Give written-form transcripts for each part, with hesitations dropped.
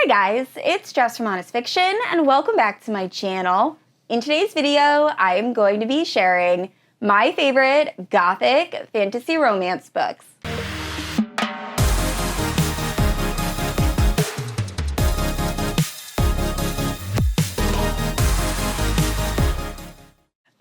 Hi guys, it's Jess from Honest Fiction, and welcome back to my channel. In today's video, I am going to be sharing my favorite Gothic fantasy romance books.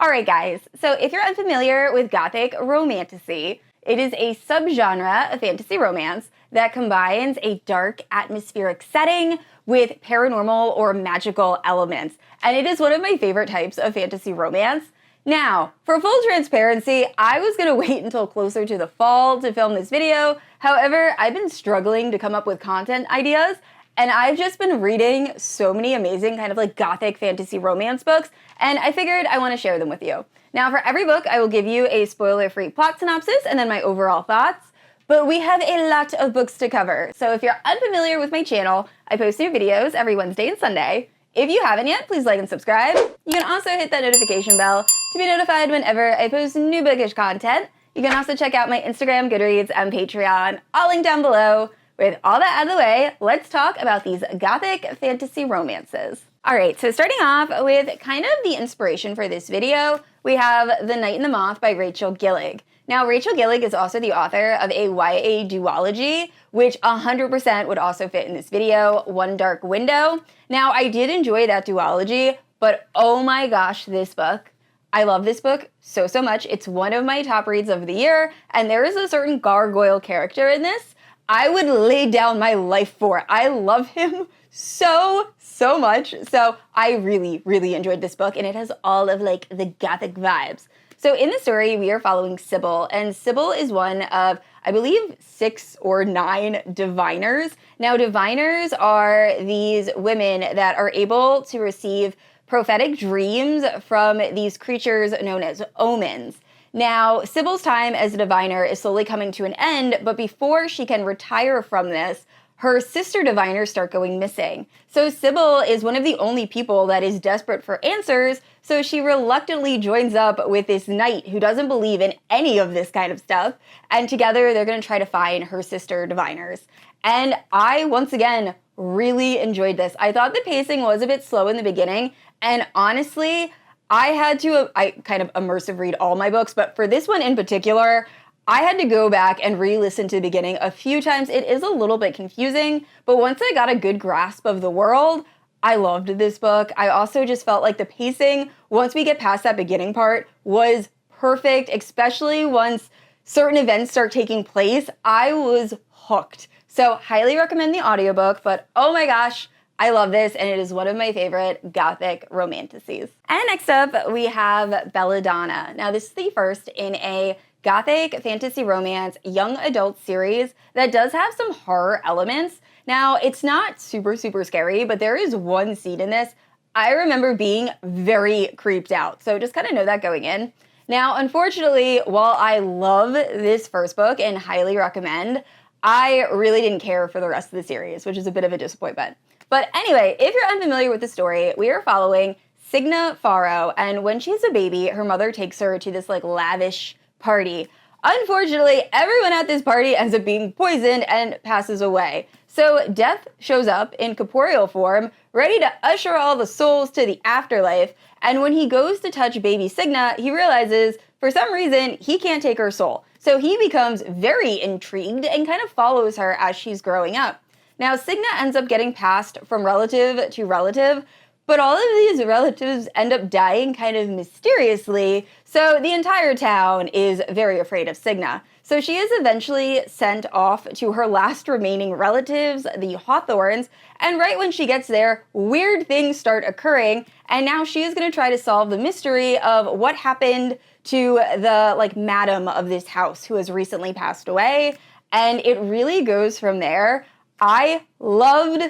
Alright guys, so if you're unfamiliar with Gothic Romantasy, it is a subgenre of fantasy romance that combines a dark atmospheric setting with paranormal or magical elements, and it is one of my favorite types of fantasy romance. Now, for full transparency, I was going to wait until closer to the fall to film this video. However, I've been struggling to come up with content ideas, and I've just been reading so many amazing kind of like Gothic fantasy romance books, and I figured I want to share them with you. Now, for every book, I will give you a spoiler-free plot synopsis and then my overall thoughts, but we have a lot of books to cover. So if you're unfamiliar with my channel, I post new videos every Wednesday and Sunday. If you haven't yet, please like and subscribe. You can also hit that notification bell to be notified whenever I post new bookish content. You can also check out my Instagram, Goodreads, and Patreon, all linked down below. With all that out of the way, let's talk about these Gothic fantasy romances. Alright, so starting off with kind of the inspiration for this video, we have The Night and the Moth by Rachel Gillig. Now, Rachel Gillig is also the author of a YA duology, which 100% would also fit in this video, One Dark Window. Now, I did enjoy that duology, but oh my gosh, this book. I love this book so much. It's one of my top reads of the year, and there is a certain gargoyle character in this I would lay down my life for. I love him so much. So I really enjoyed this book, and it has all of like the Gothic vibes. So in the story, we are following Sybil, and Sybil is one of, I believe, 6 or 9 diviners. Now, diviners are these women that are able to receive prophetic dreams from these creatures known as omens. Now, Sybil's time as a diviner is slowly coming to an end, but before she can retire from this, her sister diviners start going missing. So Sybil is one of the only people that is desperate for answers, so she reluctantly joins up with this knight who doesn't believe in any of this kind of stuff, and together they're going to try to find her sister diviners. And I, once again, really enjoyed this. I thought the pacing was a bit slow in the beginning, and honestly, I kind of immersive read all my books, but for this one in particular, I had to go back and re-listen to the beginning a few times. It is a little bit confusing, but once I got a good grasp of the world, I loved this book. I also just felt like the pacing, once we get past that beginning part, was perfect, especially once certain events start taking place. I was hooked. So highly recommend the audiobook, but oh my gosh, I love this, and it is one of my favorite Gothic romantasies. And next up, we have Belladonna. Now, this is the first in a Gothic fantasy romance young adult series that does have some horror elements. Now, it's not super scary, but there is one scene in this I remember being very creeped out. So just kind of know that going in. Now, unfortunately, while I love this first book and highly recommend, I really didn't care for the rest of the series, which is a bit of a disappointment. But anyway, if you're unfamiliar with the story, we are following Signa Faro, and when she's a baby, her mother takes her to this like lavish party. Unfortunately, everyone at this party ends up being poisoned and passes away. So Death shows up in corporeal form, ready to usher all the souls to the afterlife, and when he goes to touch baby Signa, he realizes for some reason he can't take her soul. So he becomes very intrigued and kind of follows her as she's growing up. Now, Signa ends up getting passed from relative to relative, but all of these relatives end up dying kind of mysteriously, so the entire town is very afraid of Signa. So she is eventually sent off to her last remaining relatives, the Hawthorns, and right when she gets there, weird things start occurring, and now she is going to try to solve the mystery of what happened to the, like, madam of this house who has recently passed away, and it really goes from there. I loved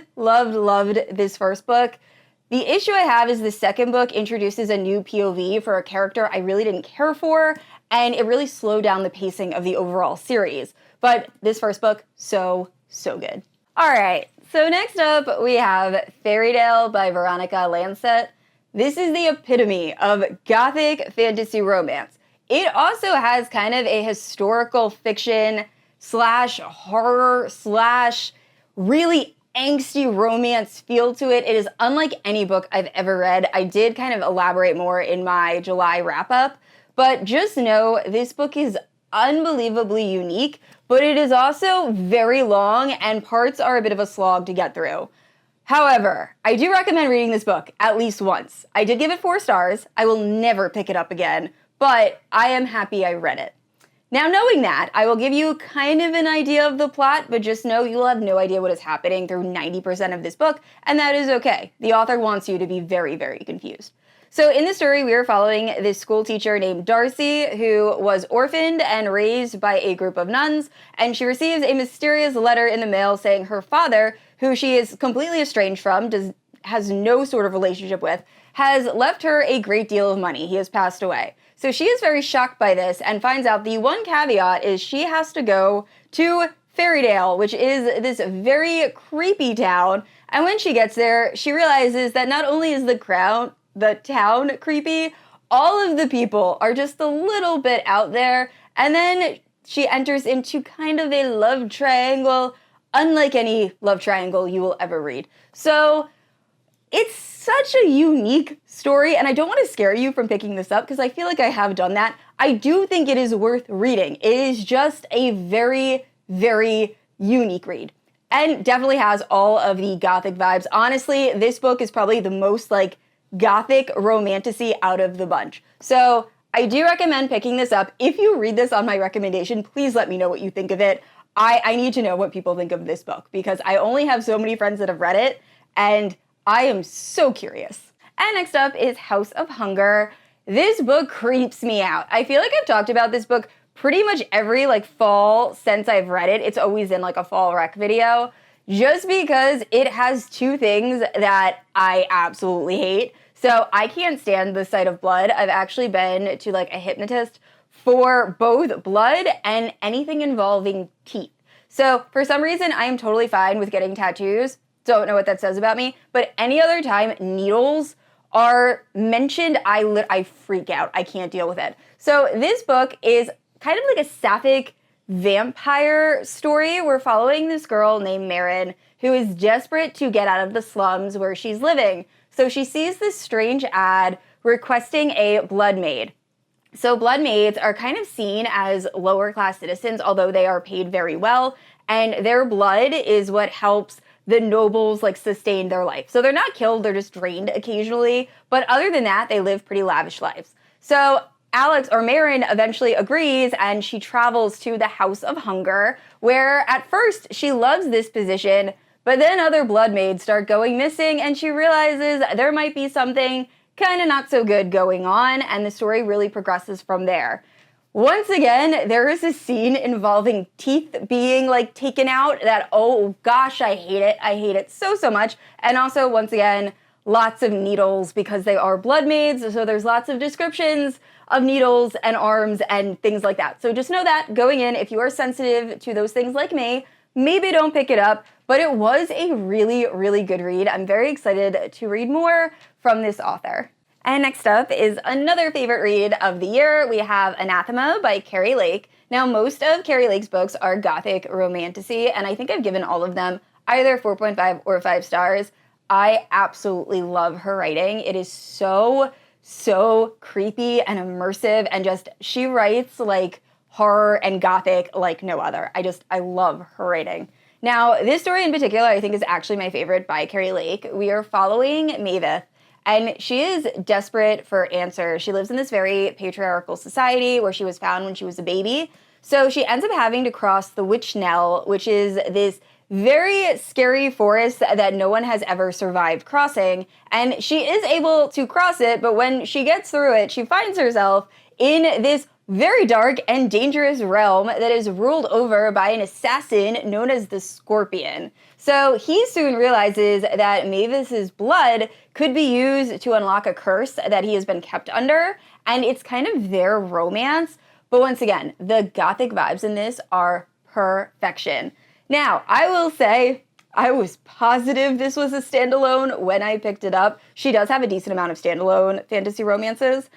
this first book. The issue I have is the second book introduces a new POV for a character I really didn't care for, and it really slowed down the pacing of the overall series. But this first book, so good. Alright, so next up we have Fairydale by Veronica Lancet. This is the epitome of Gothic fantasy romance. It also has kind of a historical fiction / horror / really angsty romance feel to it. It is unlike any book I've ever read. I did kind of elaborate more in my July wrap-up, but just know this book is unbelievably unique, but it is also very long and parts are a bit of a slog to get through. However, I do recommend reading this book at least once. I did give it 4 stars. I will never pick it up again, but I am happy I read it. Now, knowing that, I will give you kind of an idea of the plot, but just know you will have no idea what is happening through 90% of this book, and that is okay. The author wants you to be very, very confused. So in the story, we are following this school teacher named Darcy, who was orphaned and raised by a group of nuns, and she receives a mysterious letter in the mail saying her father, who she is completely estranged from, has no sort of relationship with, has left her a great deal of money. He has passed away. So she is very shocked by this and finds out the one caveat is she has to go to Fairydale, which is this very creepy town. And when she gets there, she realizes that not only is the town creepy, all of the people are just a little bit out there. And then she enters into kind of a love triangle, unlike any love triangle you will ever read. So it's such a unique story, and I don't want to scare you from picking this up because I feel like I have done that. I do think it is worth reading. It is just a very, very unique read and definitely has all of the Gothic vibes. Honestly, this book is probably the most like Gothic Romantasy out of the bunch. So I do recommend picking this up. If you read this on my recommendation, please let me know what you think of it. I need to know what people think of this book because I only have so many friends that have read it, and I am so curious. And next up is House of Hunger. This book creeps me out. I feel like I've talked about this book pretty much every fall since I've read it. It's always in a fall rec video, just because it has 2 things that I absolutely hate. So I can't stand the sight of blood. I've actually been to a hypnotist for both blood and anything involving teeth. So for some reason, I am totally fine with getting tattoos. Don't know what that says about me, but any other time needles are mentioned, I freak out. I can't deal with it. So this book is kind of like a sapphic vampire story. We're following this girl named Marin who is desperate to get out of the slums where she's living. So she sees this strange ad requesting a blood maid. So blood maids are kind of seen as lower class citizens, although they are paid very well, and their blood is what helps the nobles sustain their life. So they're not killed, they're just drained occasionally. But other than that, they live pretty lavish lives. So Marin eventually agrees and she travels to the House of Hunger, where at first she loves this position, but then other blood maids start going missing and she realizes there might be something kind of not so good going on, and the story really progresses from there. Once again, there is a scene involving teeth being taken out that, oh gosh, I hate it. I hate it so, so much. And also, once again, lots of needles because they are blood maids. So there's lots of descriptions of needles and arms and things like that. So just know that going in, if you are sensitive to those things like me, maybe don't pick it up, but it was a really, really good read. I'm very excited to read more from this author. And next up is another favorite read of the year. We have Anathema by Keri. Now, most of Keri books are Gothic Romantasy, and I think I've given all of them either 4.5 or 5 stars. I absolutely love her writing. It is so, so creepy and immersive, and she writes horror and Gothic like no other. I love her writing. Now, this story in particular I think is actually my favorite by Keri. We are following Maeve, and she is desperate for answers. She lives in this very patriarchal society where she was found when she was a baby. So she ends up having to cross the Witch Knell, which is this very scary forest that no one has ever survived crossing. And she is able to cross it, but when she gets through it, she finds herself in this very dark and dangerous realm that is ruled over by an assassin known as the Scorpion. So he soon realizes that Mavis's blood could be used to unlock a curse that he has been kept under, and it's kind of their romance. But once again, the Gothic vibes in this are perfection. Now, I will say, I was positive this was a standalone when I picked it up. She does have a decent amount of standalone fantasy romances.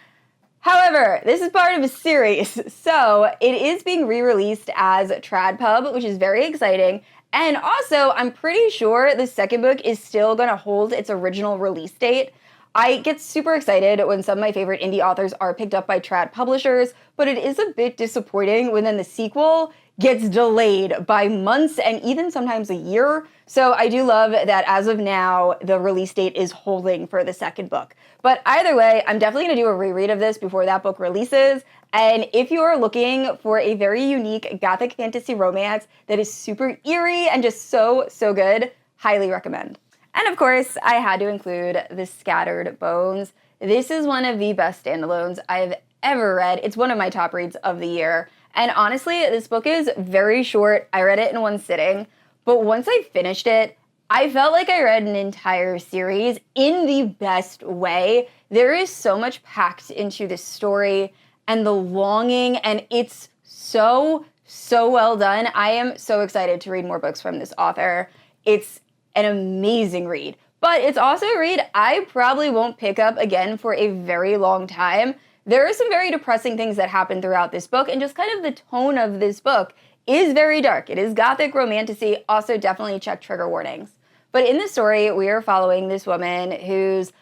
However, this is part of a series, so it is being re-released as Trad Pub, which is very exciting, And also, I'm pretty sure the second book is still going to hold its original release date. I get super excited when some of my favorite indie authors are picked up by trad publishers, but it is a bit disappointing when then the sequel gets delayed by months and even sometimes a year. So I do love that as of now, the release date is holding for the second book. But either way, I'm definitely going to do a reread of this before that book releases. And if you are looking for a very unique Gothic fantasy romance that is super eerie and just so, so good, highly recommend. And of course, I had to include The Scattered Bones. This is one of the best standalones I've ever read. It's one of my top reads of the year. And honestly, this book is very short. I read it in one sitting. But once I finished it, I felt like I read an entire series in the best way. There is so much packed into this story and the longing, and it's so, so well done. I am so excited to read more books from this author. It's an amazing read, but it's also a read I probably won't pick up again for a very long time. There are some very depressing things that happen throughout this book, and just kind of the tone of this book is very dark. It is Gothic Romantasy, also definitely check trigger warnings. But in this story, we are following this woman whose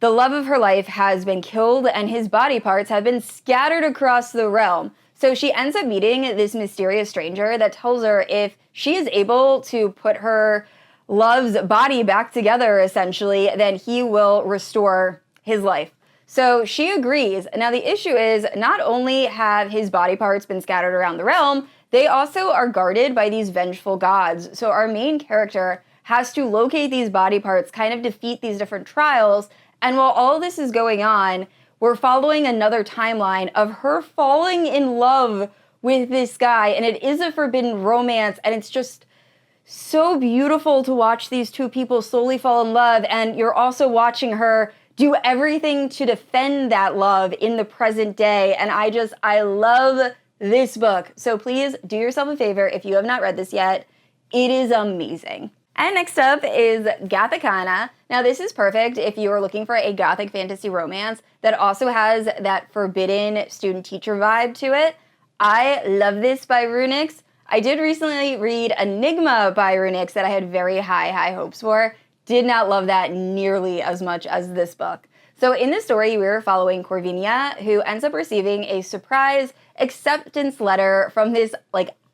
the love of her life has been killed and his body parts have been scattered across the realm. So she ends up meeting this mysterious stranger that tells her if she is able to put her love's body back together, essentially, then he will restore his life. So she agrees. Now the issue is not only have his body parts been scattered around the realm, they also are guarded by these vengeful gods. So our main character has to locate these body parts, kind of defeat these different trials, and while all this is going on, we're following another timeline of her falling in love with this guy, and it is a forbidden romance, and it's just so beautiful to watch these two people slowly fall in love, and you're also watching her do everything to defend that love in the present day, and I love this book. So please do yourself a favor if you have not read this yet. It is amazing. And next up is Gothikana. Now this is perfect if you are looking for a Gothic fantasy romance that also has that forbidden student-teacher vibe to it. I love this by RuNyx. I did recently read Enigma by RuNyx that I had very high hopes for. Did not love that nearly as much as this book. So in this story, we're following Corvinia, who ends up receiving a surprise acceptance letter from this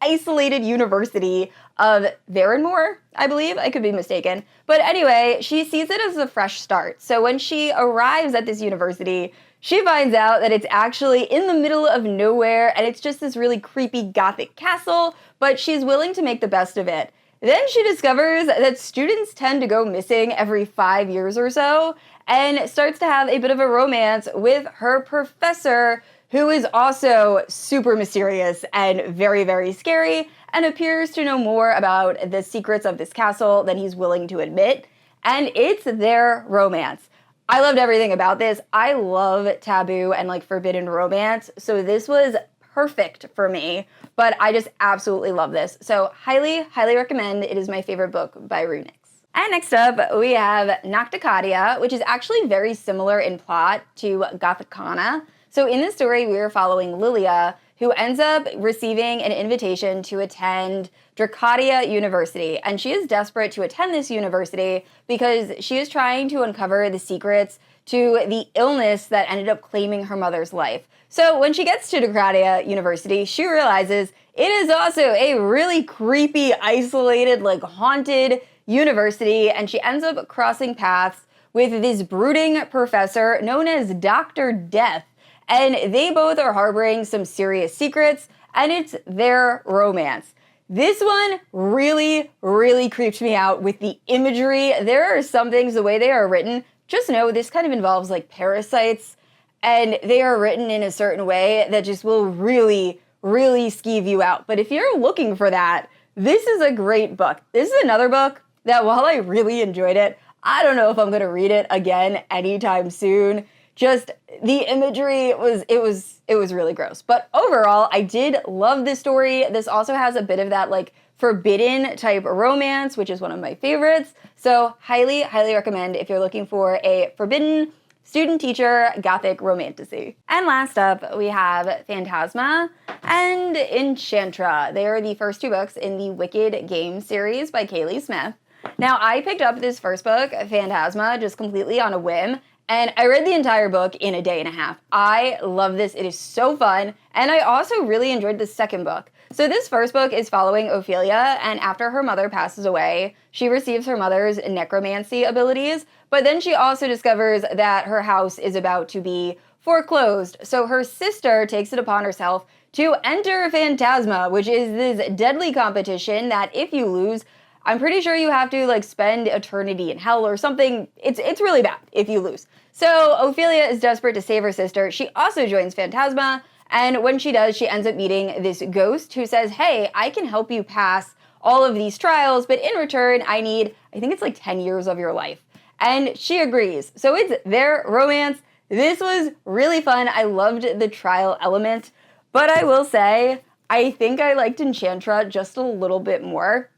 isolated university of Veronmore, I believe. I could be mistaken. But anyway, she sees it as a fresh start. So when she arrives at this university, she finds out that it's actually in the middle of nowhere and it's just this really creepy Gothic castle, but she's willing to make the best of it. Then she discovers that students tend to go missing every 5 years or so and starts to have a bit of a romance with her professor, who is also super mysterious and very, very scary and appears to know more about the secrets of this castle than he's willing to admit. And it's their romance. I loved everything about this. I love taboo and forbidden romance. So this was perfect for me, but I just absolutely love this. So highly recommend. It is my favorite book by RuNyx. And next up, we have Nocticadia, which is actually very similar in plot to Gothikana. So in this story, we are following Lilia, who ends up receiving an invitation to attend Dracadia University. And she is desperate to attend this university because she is trying to uncover the secrets to the illness that ended up claiming her mother's life. So when she gets to Dracadia University, she realizes it is also a really creepy, isolated, haunted university, and she ends up crossing paths with this brooding professor known as Dr. Death. And they both are harboring some serious secrets, and it's their romance. This one really creeped me out with the imagery. There are some things, the way they are written, just know this kind of involves parasites, and they are written in a certain way that just will really skeeve you out. But if you're looking for that, this is a great book. This is another book that while I really enjoyed it, I don't know if I'm gonna read it again anytime soon. Just the imagery was really gross. But overall, I did love this story. This also has a bit of that forbidden type romance, which is one of my favorites. So highly recommend if you're looking for a forbidden student teacher Gothic Romantasy. And last up, we have Phantasma and Enchantra. They are the first 2 books in the Wicked Games series by Kaylie Smith. Now, I picked up this first book, Phantasma, just completely on a whim, and I read the entire book in a day and a half. I love this. It is so fun, and I also really enjoyed the second book. So this first book is following Ophelia, and after her mother passes away, she receives her mother's necromancy abilities, but then she also discovers that her house is about to be foreclosed. So her sister takes it upon herself to enter Phantasma, which is this deadly competition that if you lose, I'm pretty sure you have to like spend eternity in hell or something. It's really bad if you lose. So Ophelia is desperate to save her sister. She also joins Phantasma, and when she does, she ends up meeting this ghost who says, hey, I can help you pass all of these trials, but in return, I think it's like 10 years of your life. And she agrees. So it's their romance. This was really fun. I loved the trial element, but I will say, I think I liked Enchantra just a little bit more.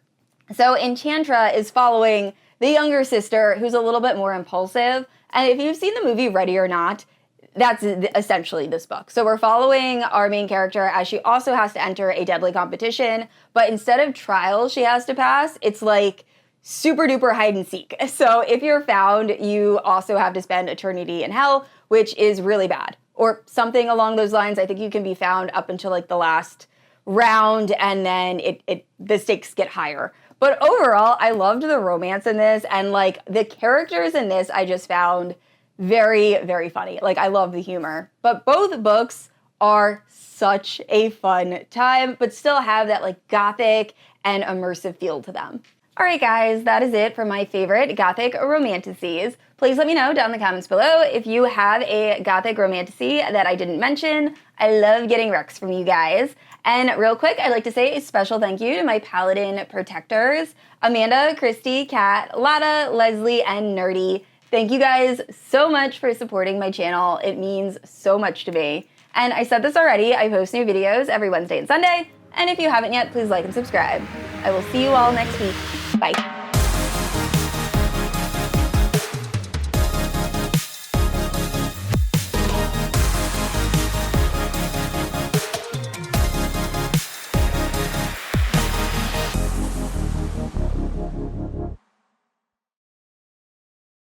So Enchantra is following the younger sister who's a little bit more impulsive. And if you've seen the movie Ready or Not, that's essentially this book. So we're following our main character as she also has to enter a deadly competition, but instead of trials she has to pass, it's like super duper hide and seek. So if you're found, you also have to spend eternity in hell, which is really bad. Or something along those lines. I think you can be found up until like the last round, and then the stakes get higher. But overall, I loved the romance in this, and like the characters in this I just found very, very funny. Like, I love the humor. But both books are such a fun time, but still have that like gothic and immersive feel to them. All right, guys, that is it for my favorite Gothic romantasies. Please let me know down in the comments below if you have a Gothic romantasy that I didn't mention. I love getting recs from you guys. And real quick, I'd like to say a special thank you to my Paladin protectors, Amanda, Christy, Kat, Lada, Leslie, and Nerdy. Thank you guys so much for supporting my channel. It means so much to me. And I said this already, I post new videos every Wednesday and Sunday. And if you haven't yet, please like and subscribe. I will see you all next week. Bye.